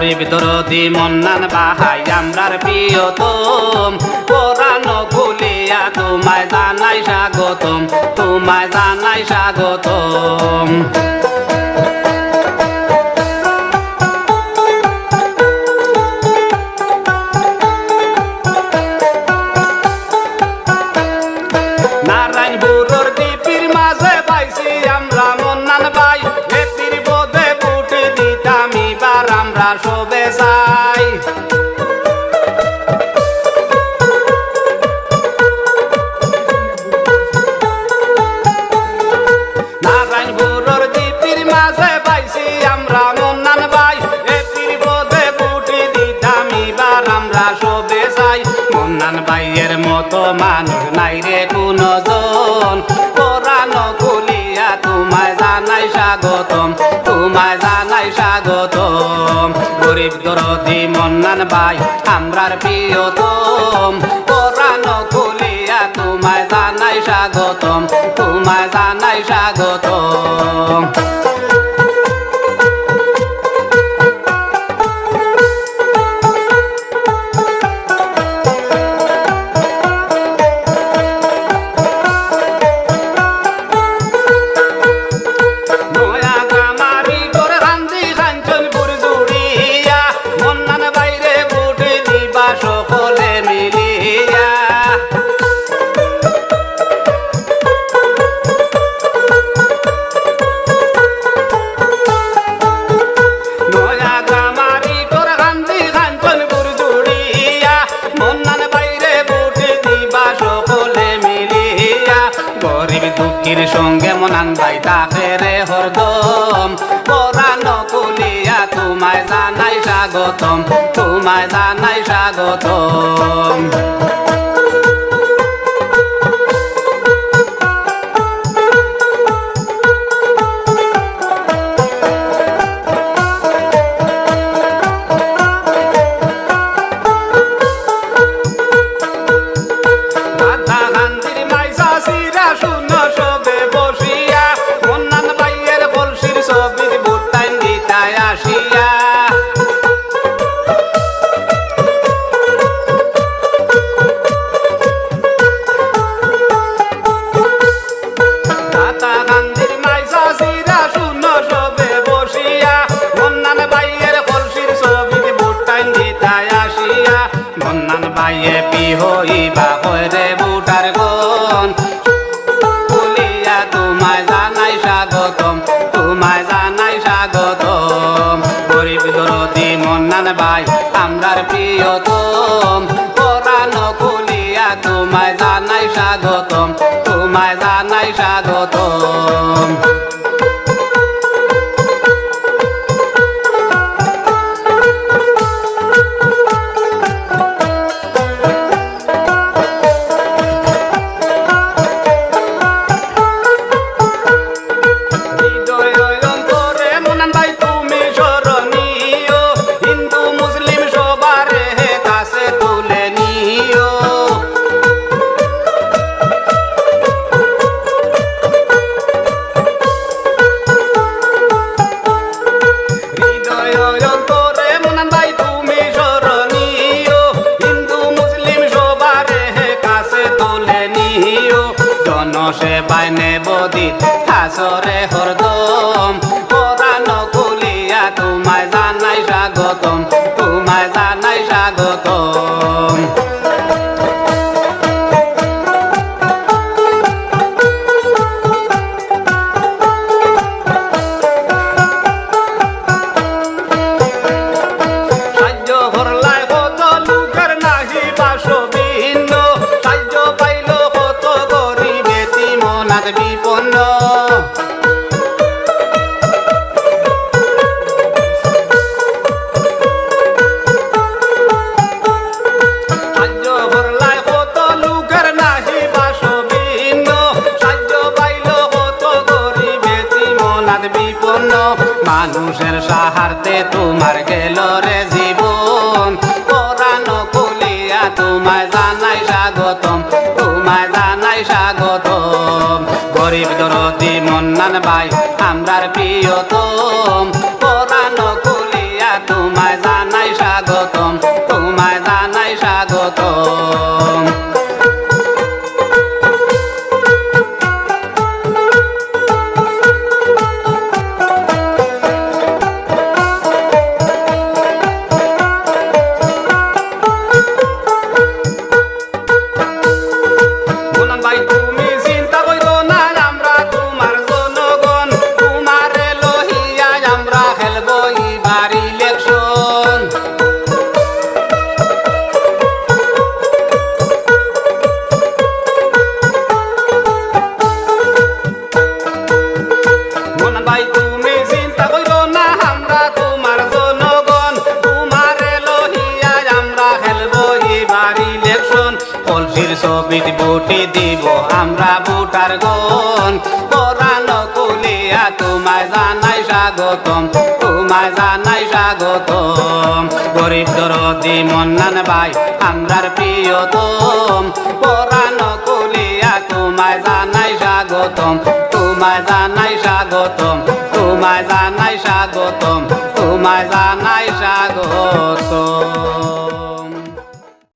গরিব দরদি মন্নান ভাই আমরার প্রিয়তম পরাণ খুলিয়া তোমায় জানাই স্বাগতম তোমায় জানাই স্বাগতম নারায়ণপুরের দ্বীপের মাঝে পাইছি আমরা মন্নান ভাই এতির বোধে বুট দিতাম এবার আমরা সবে চাই নারায়ণপুরের দ্বীপের মাঝে পাইছি আমরা মন্নান ভাই এতির বোধে বুট দিতাম এবার আমরা সবে চাই মন্নান ভাইয়ের মতো মানুষ নাই রে কোনো জন পরাণ খুলিয়া তোমায় জানাই স্বাগতম তোমায় জানাই স্বাগতম গরিব দরদি মন্নান ভাই আমরার প্রিয়তম পরাণ খুলিয়া তোমায় জানাই স্বাগতম তোমায় জানাই স্বাগতম সকলে মিলিয়া নয়া গামারি তোর গান্ধী কাঞ্চনপুর জুড়িয়া মন্নান বাইরে বুটে দিবা সকলে মিলিয়া গরিব দুঃখীর সঙ্গে মনান ভাই তাকে রে হরদম পরাণ খুলিয়া তোমায় জানাই স্বাগতম তোমায় জানাই স্বাগতম মন্নান ভাইয়ে পিহইবা কইরে বুটার গন খুলিয়া তোমায় জানাই স্বাগতম তোমায় জানাই স্বাগতম গরিব দরদি মন্নান ভাই আমরার প্রিয়তম পরাণ খুলিয়া তোমায় জানাই স্বাগতম তোমায় জানাই স্বাগতম সেবায় নেব দিত হাসরে হরদম পরাণ খুলিয়া তোমায় জানাই স্বাগতম তোমায় জানাই স্বাগতম বিপন্ন সাহায্য ভরলায় কত লোকের নাহি বাসবিন্ন সাহায্য পাইল কত গরিব এতিমনাথ বিপন্ন মানুষের সাহায্যে তোমার গেল রে জীবন পরাণ খুলিয়া তোমায় জানাই স্বাগতম তোমায় জানাই স্বাগতম গরিব দরদি মন্নান ভাই আমরার প্রিয়তম পরাণ খুলিয়া তোমায় কবির বুটি দিব আমরা বুটার গন পরাণ কুলিয়া তোমায় জানাই স্বাগতম তোমায় জানাই স্বাগতম গরিব দরদি মন্নান ভাই আমরার প্রিয়তম পরাণ কুলিয়া তোমায় জানাই স্বাগতম তোমায় জানাই স্বাগতম তোমায় জানাই স্বাগতম তোমায় জানাই স্বাগতম